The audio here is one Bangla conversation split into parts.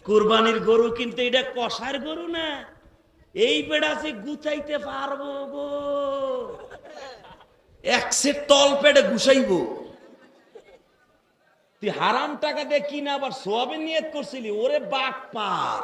কুরবানির গরু কিন্তু এটা কষার গরু না, এই বেড়াছে গুছাইতে পারবো গো, এক সেট তল পেটে গুছাইবো। তুই হারাম টাকা দিয়ে কিনে আবার সোয়াবিন নিয়ত করছিলি, ওরে বাট পার,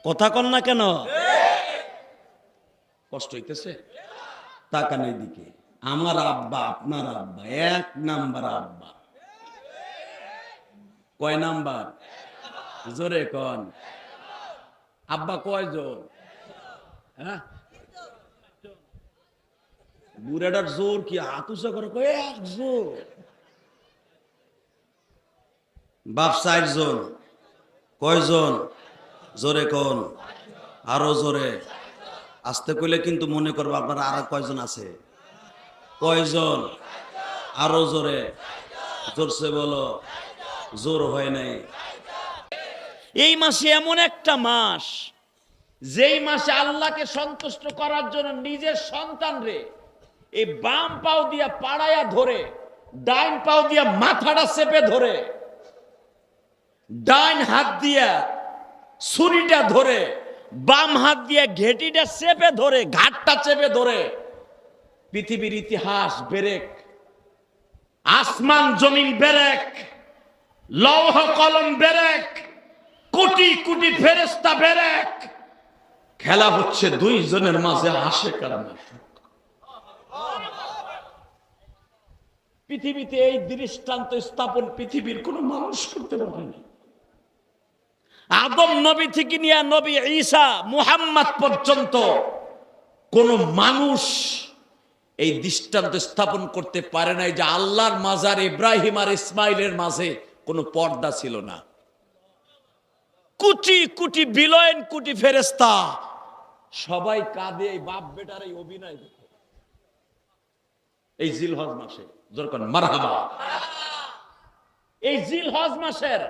কথা কন না কেন? কষ্ট হইতেছে? তাকান এইদিকে, আমার আব্বা আপনার আব্বা এক নাম্বার আব্বা। কয় নাম্বার? জোরে কন। আব্বা কয়জন? হ্যাঁ, বুড়াটার জোর কি হাত উঁচা করে কয় একজন। বাপ 4 জন। কয়জন? জোরে কোন, আরো জোরে। আসতে কইলে কিন্তু মনে করবো আপনারা আরো কয়জন আছে। কয়জন? আরো জোরে, জোরসে বলো। জোর হয় নাই। এই মাসে এমন একটা মাস, যেই মাসে আল্লাহকে সন্তুষ্ট করার জন্য নিজের সন্তান রে এই বাম পাও দিয়া পাড়ায়া ধরে, ডাইন পাও দিয়া মাথাটা চেপে ধরে, ডাইন হাত দিয়া ছুরিটা ধরে, বাম হাত দিয়ে ঘেটিটা চেপে ধরে, ঘাটটা চেপে ধরে পৃথিবীর ইতিহাস বেরেক, আসমান জমিন বেরেক, লৌহ কলম বেরেক, কোটি কোটি ফেরেশতা বেরেক, খেলা হচ্ছে 2 জনের মাঝে আশিক আর মাশুক। পৃথিবীতে এই দৃষ্টান্ত স্থাপন পৃথিবীর কোন মানুষ করতে পারেনি। আদম নবী থেকে নিয়ে নবী ঈসা মুহাম্মদ পর্যন্ত কোন মানুষ এই দৃষ্টান্ত স্থাপন করতে পারে নাই যে আল্লাহর মাজার ইব্রাহিম আর ইসমাইলের মাঝে কোনো পর্দা ছিল না। কোটি কোটি বিলিয়ন কোটি ফেরেশতা সবাই কাঁদে এই বাপ বেটার এই অভিনয় দেখে। এই জিলহজ মাসে যখন মারহাবা, এই জিলহজ মাসের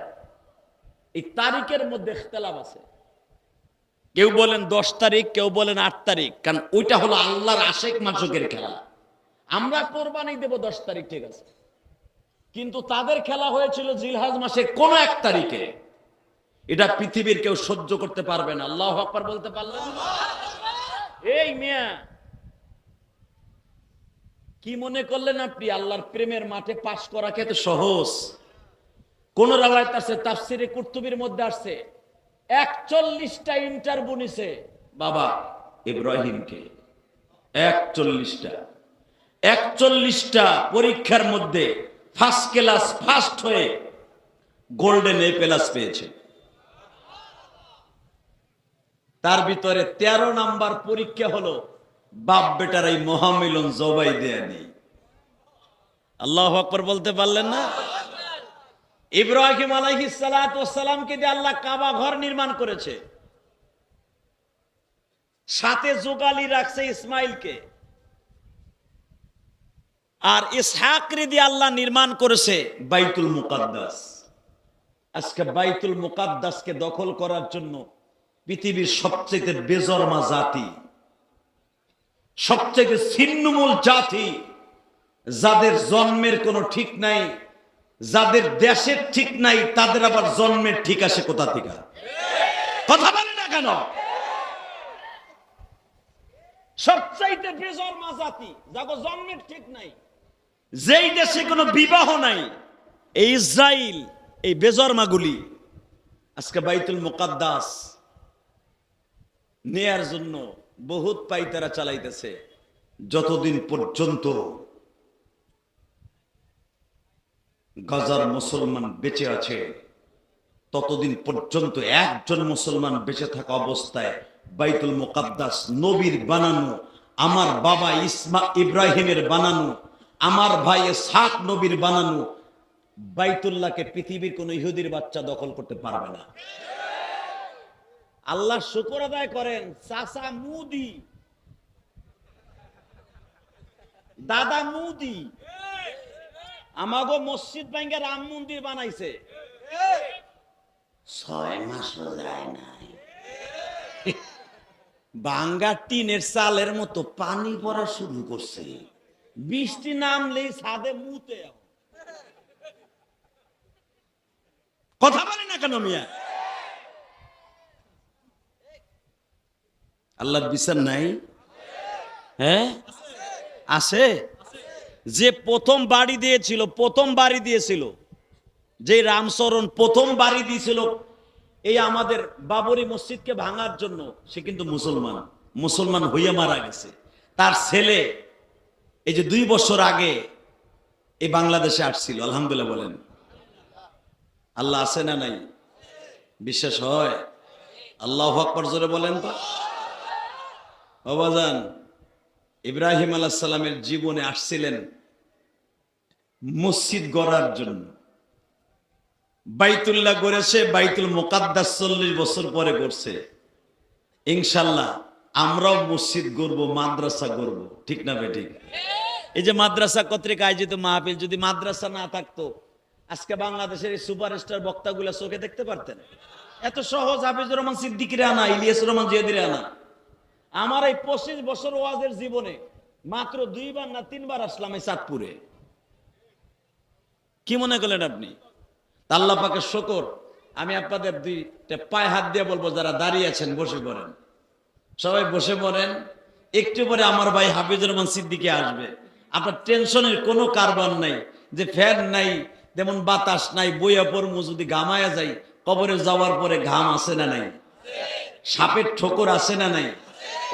এই তারিখের মধ্যে ইখতিলাফ আছে। কেউ বলেন 10 তারিখ, কেউ বলেন 8 তারিখ, কারণ ওইটা হলো আল্লাহর আশিক মাশুকের খেলা। আমরা কোরবানি দেব 10 তারিখ, ঠিক আছে, কিন্তু তাদের খেলা হয়েছিল জিলহজ মাসে কোন 1 তারিখে। এটা পৃথিবীর কেউ সহ্য করতে পারবে না। আল্লাহু আকবার বলতে পারলেন? এই মিয়া কি মনে করলেন আপনি আল্লাহর প্রেমের মাঠে পাশ করা কি এত সহজ? কোন রাওয়ায়াত আছে তাফসিরে কুরতুবির মধ্যে আসছে 41টা ইন্টারভিউ নিছে বাবা ইব্রাহিমকে। 41টা পরীক্ষার মধ্যে ফার্স্ট ক্লাস ফার্স্ট হয়ে গোল্ডেন এ প্লাস পেয়েছে। তার ভিতরে 13 নাম্বার পরীক্ষা হলো বাপ বেটার এই মহামিলন জবাই দেয়া নেই। আল্লাহু আকবার বলতে পারলেন না? ইব্রাহিম আলাইহিস সালাতু ওয়াস সালামকে দিয়ে আল্লাহ কাবা ঘর নির্মাণ করেছে, সাথে যোগালি রাখছে ইসমাইলকে, আর ইসহাককে দিয়ে আল্লাহ নির্মাণ করেছে বাইতুল মুকাদ্দাস। আজকে বাইতুল মুকাদ্দাসকে দখল করার জন্য পৃথিবীর সবচেয়ে বেজরমা জাতি, সবচেয়ে ছিন্নমূল জাতি, যাদের জন্মের কোনো ঠিক নাই, যাদের দেশের ঠিক নাই, তাদের আবার জন্মের ঠিক আসে কোথা থেকে? কথা বলে না কেন? সবচাইতে বেজন্মা জাতি, যাদের জন্মের ঠিক নাই, যেই দেশে কোনো বিবাহ নাই, এই ইসরাইল, এই বেজন্মাগুলি আজকে বাইতুল মুকাদ্দাস নেয়ার জন্য বহুত পাইতারা চালাইতেছে। যতদিন পর্যন্ত গাজার মুসলমান বেঁচে আছে, ততদিন পর্যন্ত একজন মুসলমান বেঁচে থাকা অবস্থায় বাইতুল মুকাদ্দাস নবীর বানানো, আমার বাবা ইব্রাহিমের বানানো, আমার ভাই ইসহাক নবীর বানানো বাইতুল্লাহকে পৃথিবীর কোন ইহুদির বাচ্চা দখল করতে পারবে না। আল্লাহ শুকর আদায় করেন, চাচা মুদি, দাদা মুদি আমাগো মসজিদ ভাঙ্গা রাম মন্দির বানাইছে, 6 মাসও যায় নাই। ভাঙ্গা টিনের চালের মতো পানি পড়া শুরু করছে, বৃষ্টি নামলেই ছাদে মুতে। কেন মিয়া? আল্লাহর বিচার নাই? হ্যাঁ আছে। যে প্রথম বাড়ি দিয়েছিল, যে রামচরণ প্রথম বাড়ি দিয়েছিল এই আমাদের বাবরি মসজিদকে ভাঙার জন্য, সে কিন্তু মুসলমান হইয়া মারা গেছে। তার ছেলে এই যে 2 বছর আগে এই বাংলাদেশে আসছিল। আলহামদুলিল্লাহ বলেন। আল্লাহ আছে না নাই? বিশ্বাস হয়? আল্লাহু আকবার জোরে বলেন তো। বাবাজান, ইব্রাহিম আলাইহিস সালামের জীবনে আসছিলেন মসজিদ গড়ার জন্য। বাইতুল্লাহ গড়েছে, বাইতুল মুকাদ্দাস 40 বছর পরে করছে। ইনশাআল্লাহ আমরাও মসজিদ গড়ব, মাদ্রাসা গড়ব, ঠিক না বেঠিক? এই যে মাদ্রাসা কর্তৃক আয়োজিত মাহফিল, যদি মাদ্রাসা না থাকতো আজকে বাংলাদেশের এই সুপারস্টার বক্তাগুলা চোখে দেখতে পারতেন? এত সহজ হাফিজুর রহমান সিদ্দিকীর আনা, ইলিয়াসুর রহমান জিয়াদির আনা। আমার এই 25 বছর ওয়াজের জীবনে মাত্র 2 বার না 3 বার আসলাম এই চাঁদপুরে। কি মনে করলেন আপনি? আল্লাহ পাকের শুকর। আমি আপনাদের 2টা পায়ে হাত দিয়ে বলবো, যারা দাঁড়িয়ে আছেন বসে পড়েন, সবাই বসে পড়েন। একটু পরে আমার ভাই হাফিজুর রহমান সিদ্দিকী আসবে। আপনার টেনশনের কোনো কারবার নাই, যে ফ্যান নাই, যেমন বাতাস নাই, বইয়া পড়মু, যদি ঘামায়া যাই, কবরে যাওয়ার পরে ঘাম আছে না নাই? সাপের ঠোকর আছে না নাই?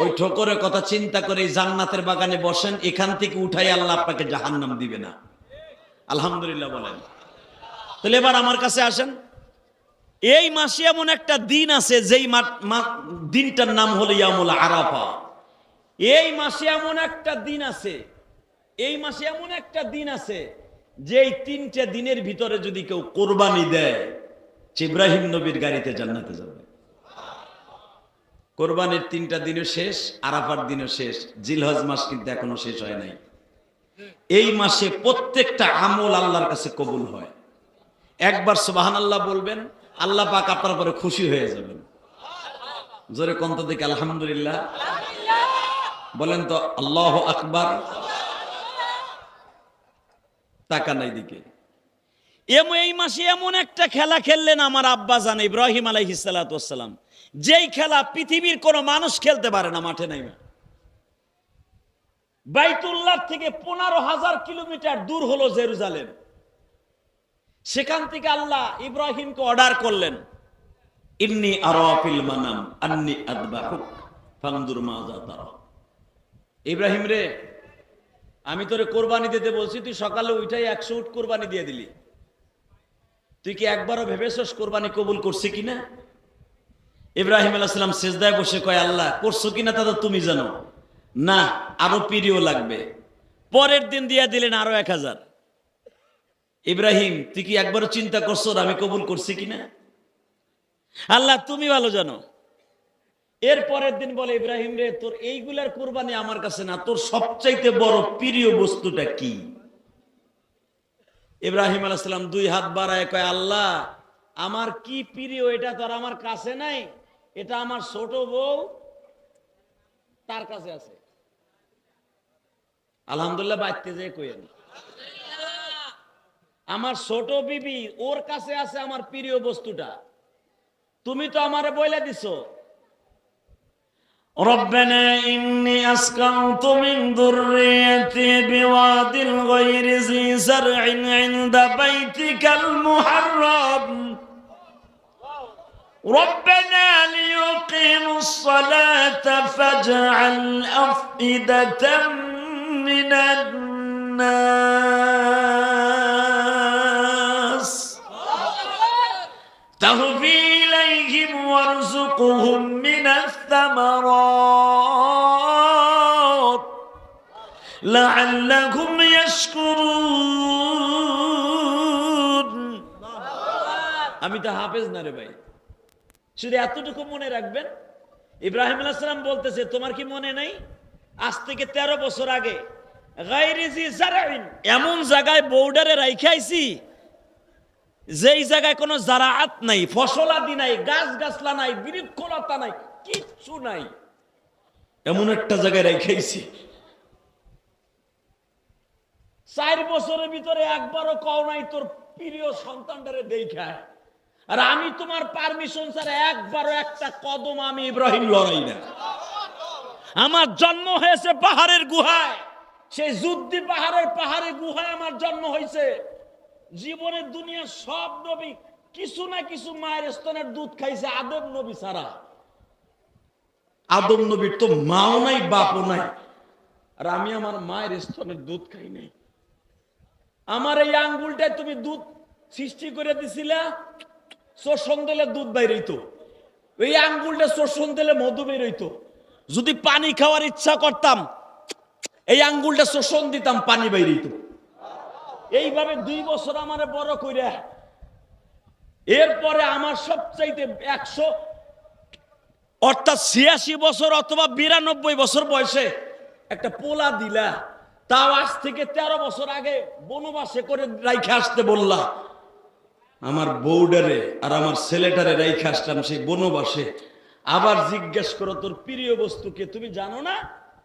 ওই ঠোকরের কথা চিন্তা করে এই জান্নাতের বাগানে বসেন, এখান থেকে উঠাই আল্লাহ আপনাকে জাহান্নাম দিবে না। আলহামদুলিল্লাহ বলেন। তাহলে এবার আমার কাছে আসেন। এই মাসে এমন একটা দিন আছে, যেই দিনটার নাম হলো ইয়ামুল আরাফা। এই মাসে এমন একটা দিন আছে, যেই 3টে দিনের ভিতরে যদি কেউ কোরবানি দেয়, ইব্রাহিম নবীর গাড়িতে জান্নাতে যাবে। কোরবানির 3টা দিনও শেষ, আরাফার দিনও শেষ, জিলহজ মাস কিন্তু এখনো শেষ হয় নাই। এই মাসে প্রত্যেকটা আমল আল্লাহর কাছে কবুল হয়। একবার সুবহানাল্লাহ বলবেন, আল্লাহ পাক আপনার উপরে খুশি হয়ে যাবেন। জোরে কন্ত দিকে আলহামদুলিল্লাহ বলেন তো। আল্লাহু আকবার। তাকান এইদিকে। এই মাসে এমন একটা খেলা খেললেন আমার আব্বা জান ইব্রাহিম আলাইহিস সালাতু ওয়াস সালাম, যেই খেলা পৃথিবীর কোনো মানুষ খেলতে পারে না। মাঠে নাই, বাইতুল্লাহ থেকে 15,000 কিলোমিটার দূর হলো জেরুজালেম। সেখান থেকে আল্লাহ ইব্রাহিমকে অর্ডার করলেন, ইন্নী আরা ফিল মানাম আন্নী আযবাহুক ফানজুর মাযা তারা। ইব্রাহিম রে, আমি তোরে কোরবানি দিতে বলছি, তুই সকালে উঠাই 100 উট কোরবানি দিয়ে দিলি। তুই কি একবারও ভেবেছস কোরবানি কবুল করছে কিনা? ইব্রাহিম আলাইহিস সালাম সিজদায় বসে কয়, আল্লাহ করছো কিনা তা তো তুমি জানো না, আরো প্রিয় লাগবে। পরের দিন দিয়ে দিলেন আরো 1000। ইব্রাহিম, তুই কি একবারও চিন্তা করছো আমি কবুল করছি কিনা? আল্লাহ তুমি ভালো জানো। এর পরের দিন বলে, ইব্রাহিম রে, তোর এইগুলার কুরবানি আমার কাছে না, তোর সবচাইতে বড় প্রিয় বস্তুটা কি? ইব্রাহিম আলাইহিস সালাম 2 হাত বাড়ায় কয়, আল্লাহ আমার কি প্রিয় এটা তো আর আমার কাছে নাই, এটা আমার ছোট বউ তার কাছে আছে। আলহামদুলিল্লাহ বাইতে যে কইেন, আমার ছোট বিবি ওর কাছে আছে আমার প্রিয় বস্তুটা। তুমি তো আমারে বইলা দিছো, রব্বানা ইন্নী আসকানতু মিন যুররিয়্যাতি বিওয়াদিন গায়রি যী যার'ইন ইনদা বাইতিকাল মুহাররাম রব্বানা লিয়ুকিমুস সালাতা ফাজআল আফইদাতাম মিনান নাস তাহবি ইলাইহিম ওয়ারযুকহুম মিনাস সামারাত লাআল্লাহুম ইয়াশকুরুন। আমি তো হাফেজ না রে ভাই, শুধু এতটুকু মনে রাখবেন। ইব্রাহিম আলাইহিস সালাম বলতেছে, তোমার কি মনে নাই আজ থেকে 13 বছর আগে গায়রি যী যার'ইন, এমন জায়গায় বর্ডারে রাইখাইছি যেই জায়গায় কোনো জারাআত নাই, ফসলাদি নাই, গাছ গাছলা নাই, বৃক্ষলতা নাই, কিচ্ছু নাই, এমন একটা জায়গায় রাইখাইছি। 4 বছরের ভিতরে একবারও কও নাই তোর প্রিয় সন্তানটারে দেখায়, আর আমি তোমার পারমিশন ছাড়া একবারও একটা কদম আমি ইব্রাহিম লড়াই না। আমার জন্ম হয়েছে পাহাড়ের গুহায়, সেই যুদ্ধি পাহাড়ের গুহায় আমার জন্ম হয়েছে। জীবনের দুনিয়ার সব নবী কিছু না কিছু মায়ের স্তনের দুধ খাইছে, আদম নবী ছাড়া। আদম নবীর তো মাও নাই বাপও নাই, আর আমি আমার মায়ের স্তনের দুধ খাই নাই। আমার এই আঙ্গুলটায় তুমি দুধ সৃষ্টি করে দিছিলা, শোষণ দিলে দুধ বাইর হইতো। এই আঙ্গুলটা শোষণ দিলে মধু বের হইতো। যদি পানি খাওয়ার ইচ্ছা করতাম, এই আঙ্গুলটা শোষণ দিতাম, পানি বাইর হইতো। এইভাবে 2 বছর আমারে বড় কইরা, এরপরে আমার সবচাইতে 100 অর্থাৎ 86 বছর অথবা 92 বছর বয়সে একটা পোলা দিলা। তাও আজ থেকে 13 বছর আগে বনবাসে করে রাইখে আসতে বললা। আমার বউডারে আর আমার ছেলেটারে রাইখে আসলাম সেই বনবাসে। আবার জিজ্ঞেস করো তোর প্রিয় বস্তুকে, তুমি জানো না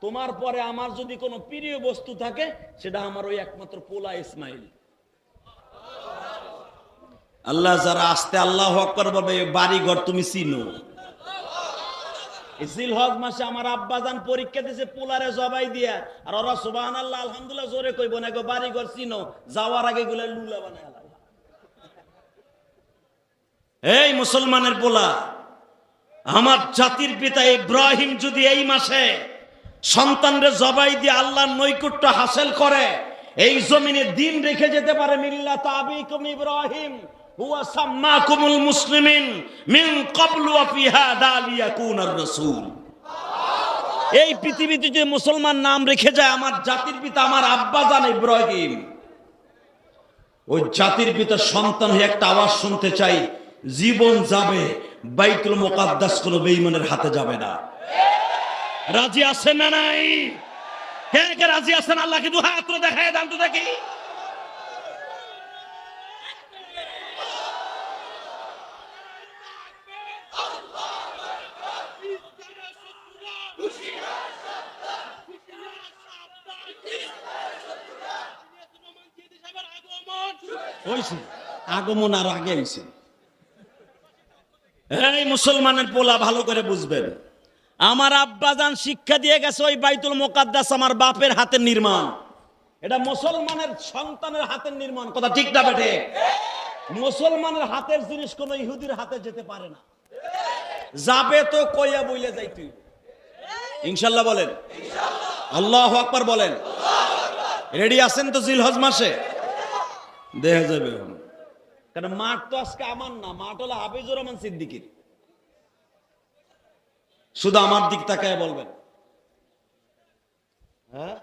তোমার পরে আমার যদি কোনো প্রিয় বস্তু থাকে সেটা আমার ওই একমাত্র পোলা ইসমাইল। আল্লাহ যারা আসতে আল্লাহু আকবার বলবে, বাড়ি ঘর তুমি চিনো। জিলহজ মাসে আমার আব্বাজান পরীক্ষা দিয়েছে পোলারে জবাই দিয়া, আর ওরা সুবহানাল্লাহ আলহামদুলিল্লাহ জোরে কইব না, গো বাড়ি ঘর চিনো, যাওয়ার আগে গুলা লুলা বানায়। এই মুসলমানের পোলা, আমার জাতির পিতা ইব্রাহিম যদি এই মাসে সন্তানরে জবাই দিয়ে আল্লাহর নৈকট্য হাসিল করে, এই জমিনে দিন রেখে যেতে পারে, মিল্লাত আবিকুম ইব্রাহিম হুয়া সাম্মাকুমুল মুসলিমিন মিন ক্বাবলু ওয়া ফি হাদা লিয়াকুনার রাসূল। এই পৃথিবীতে যে মুসলমান নাম রেখে যায় আমার জাতির পিতা, আমার আব্বাজান ইব্রাহিম, ওই জাতির পিতার সন্তান হয়ে একটা আওয়াজ শুনতে চাই, জীবন যাবে, বাইতুল মুকাদ্দাস কোনো বেঈমানের হাতে যাবে না। রাজি আছেন না নাই? কে কে রাজি আছেন? আল্লাহকে দুই হাত তুলে দেখায় দান তো দেখি। আগমন আর আগে হয়েছে। এই মুসলমানের পোলা ভালো করে বুঝবেন, আমার আব্বাজান শিক্ষা দিয়ে গেছে ওই বাইতুল মুকাদ্দাস আমার বাপের হাতের নির্মাণ। এটা মুসলমানের সন্তানের হাতের নির্মাণ, কথা ঠিক না বেটে? মুসলমানের হাতের জিনিস কোন ইহুদির হাতে যেতে পারে না। যাবে তো কইয়া বইলে যাই তুই ইনশাল্লাহ বলেন, আল্লাহু আকবার বলেন। রেডি আছেন তো জিলহজ মাসে? দেখা যাবে। কারণ মাঠ তো আজকে আমার না, মাঠ হলো হাফিজুর রহমান সিদ্দিকীর। শুধু আমার দিক তাকায় বলবেন, হ্যাঁ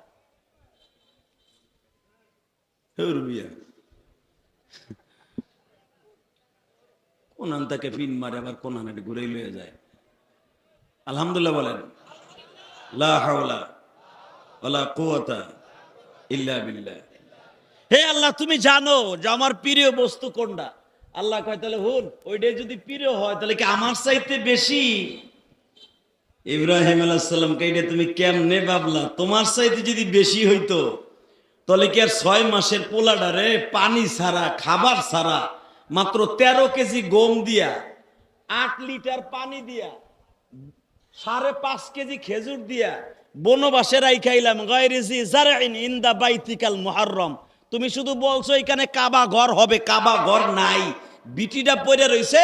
কোন তাকে পিন মারে, আবার কোন ঘুরে লয়ে যায়। আলহামদুলিল্লাহ বলেন, লা হাওলা ওয়ালা কুওয়াতা ইল্লা বিল্লাহ। হে আল্লাহ, তুমি জানো যে আমার প্রিয় বস্তু কোনটা। আল্লাহ কয়, তাহলে হুন, ওইটাই যদি প্রিয় হয় তাহলে কি আমার চাইতে বেশি? ইব্রাহিম আলাইহিস সালামকে এটা তুমি কেমনে ভাবলা? তোমার চাইতে যদি বেশি হইতো তাহলে কি আর 6 মাসের পোলাডারে পানি ছাড়া, খাবার ছাড়া, মাত্র 13 কেজি গম দিয়া, 8 লিটার পানি দিয়া, 5.5 কেজি খেজুর দিয়া বনবাসে রাইখাইলাম, গায়রিজি জারইন ইনদা বাইতিকাল মুহাররম। তুমি শুধু বলছো এখানে কাবা ঘর হবে, কাবা ঘর নাই। বিটিটা পড়ে রইছে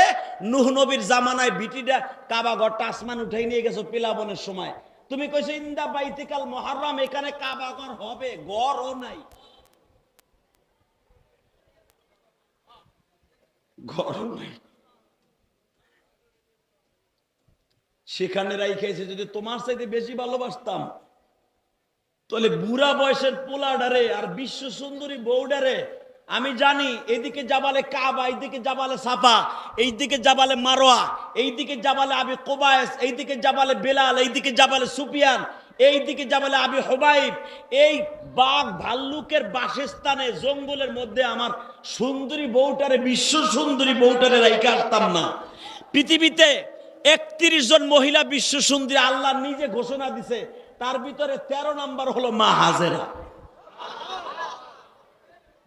নূহ নবীর জামানায়, বিটিটা কাবা ঘরটা আসমান উঠাই নিয়ে গেছো পিলাবনের সময়। তুমি কইছো ইনদা বাইতিকাল মুহাররম, এখানে কাবা ঘর হবে, ঘরও নাই, ঘরও নাই। সেখানে রাইখাইছে। যদি তোমার চাইতে বেশি ভালোবাসতাম তাহলে বুড়া বয়সের পোলাডারে আর বিশ্ব সুন্দরী বউডারে, আমি জানি এইদিকে জাবালে কাবা, এইদিকে জাবালে সাফা, এইদিকে জাবালে মারোয়া, এইদিকে জাবালে আবি কুবাইস, এইদিকে জাবালে বেলাল, এইদিকে জাবালে সুফিয়ান, এইদিকে জাবালে আবি হুবাইব। এই বাঘ ভাল্লুকের বাসস্থানে জঙ্গলের মধ্যে আমার সুন্দরী বউটারে, বিশ্ব সুন্দরী বউটারে রাইখা আসতাম না? পৃথিবীতে 31 জন মহিলা বিশ্ব সুন্দরী আল্লাহ নিজে ঘোষণা দিছে, তার ভিতরে 13 নম্বর হলো মা হাজেরা।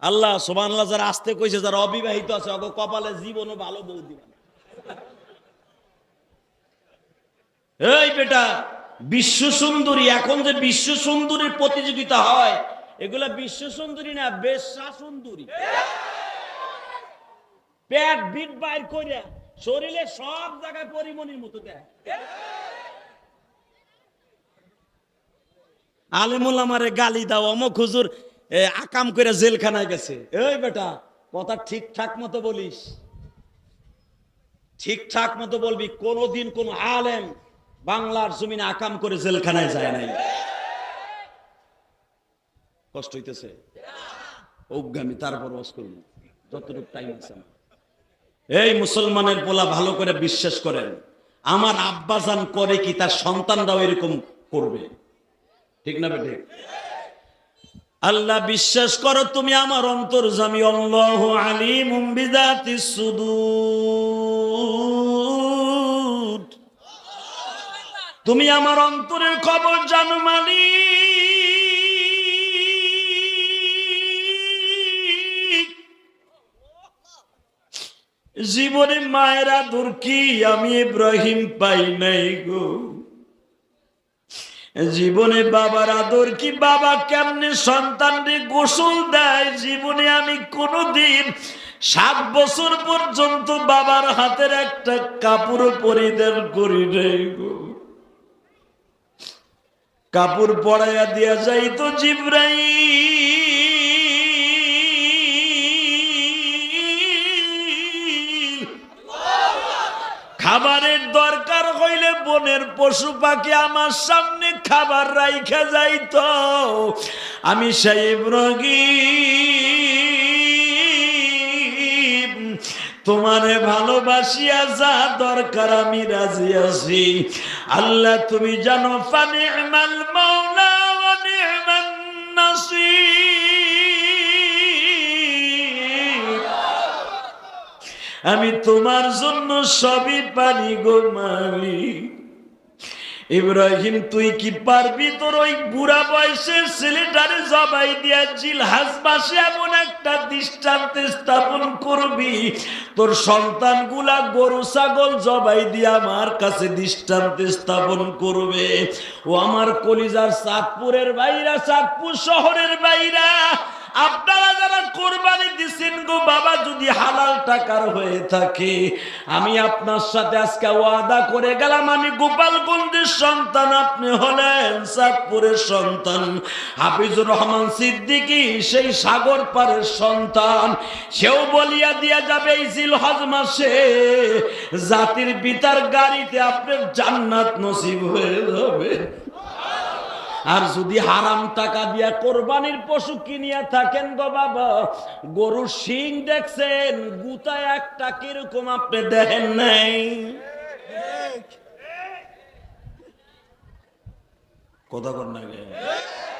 আল্লাহ সুবহানাল্লাহ, যারা আসতে কইছে, যারা অবিবাহিত আছে অগ কপালে জীবনও ভালো বউ দিবে না। এই বেটা, বিশ্ব সুন্দরী, এখন যে বিশ্ব সুন্দরীর প্রতিযোগিতা হয়, এগুলা বিশ্ব সুন্দরী না, বেশ্যা সুন্দরী। পেট বিট বাইর কইরা শরীরে সব জায়গায় পরিমণির মতো দেয়। আলেমুল আমারে গালি দাও, অমুক হুজুর আকাম করে জেলখানায় গেছে। এই বেটা, কথা ঠিকঠাক মতো বলিস, ঠিকঠাক মতো বলবি। কোনদিন কোন আলেম বাংলার জমিনে আকাম করে জেলখানায় যায় নাই। কষ্ট হইতেছে, অজ্ঞামি, তারপর ওয়াজ করব যতটুকু টাইম আছে আমার। এই মুসলমানের পোলা, ভালো করে বিশ্বাস করেন, আমার আব্বাজান করে কি তার সন্তানরাও এরকম করবে, ঠিক না বেঠিক? আল্লাহ বিশ্বাস করো, তুমি আমার অন্তর্যামী। আল্লাহু আলিমুম বিযাতিস সুদূর, তুমি আমার অন্তরের খবর জানো মালিক। জীবনে মায়ের আদর কি আমি ইব্রাহিম পাই নাই গো। জীবনে বাবার আদর কি, বাবা কেমনে সন্তানকে গোসল দেয়, জীবনে আমি কোনোদিন 7 বছর পর্যন্ত বাবার হাতের একটা কাপড় পরিধান করি নাই গো। কাপড় পরাইয়া দিয়া যাইতো জিবরাইল। খাবারের দরকার হইলে বনের পশু পাখি আমার সামনে খাবার রাইখা যাইতো। আমি সেই ইব্রাহিম তোমারে ভালোবাসিয়া যা দরকার আমি রাজি আছি। আল্লাহ তুমি জানো, ফানি'মাল মাওলা ওয়া নি'মান নাসীর। আমি তোমার জন্য সবই পারি গো মালিক। ইব্রাহিম তুই কি পারবি তোর ওই বুড়া বয়সের ছেলেটারে জবাই দিয়া জিলহাজ মাসে এমন একটা দৃষ্টান্ত স্থাপন করবি, তোর সন্তানগুলা গরু ছাগল জবাই দিয়া আমার কাছে দৃষ্টান্ত স্থাপন করবে। ও আমার কলিজার চাঁদপুরের বাইরা, চাঁদপুর শহরের বাইরা, আপনারা যারা কোরবানি দিচ্ছেন গো বাবা, যদি হালাল টাকার হয়ে থাকে, আমি আপনার সাথে আজকে ওয়াদা করে গেলাম, আমি গোপালগঞ্জের সন্তান, আপনি হলেন চাঁদপুরের সন্তান। হাফিজুর রহমান সিদ্দিকী সেই সাগর পারের সন্তান, সেও বলিয়া দিয়া যাবে এই জিলহজ মাসে, জাতির পিতার গাড়িতে আপনার জান্নাত নসিব হয়ে যাবে। আর যদি হারাম টাকা দিয়া কোরবানির পশু কিনিয়া থাকেন গো বাবা, গরুর শিং দেখছেন, গুতা একটা কিরকম আপনি দেখেন নাই? কথা কর না।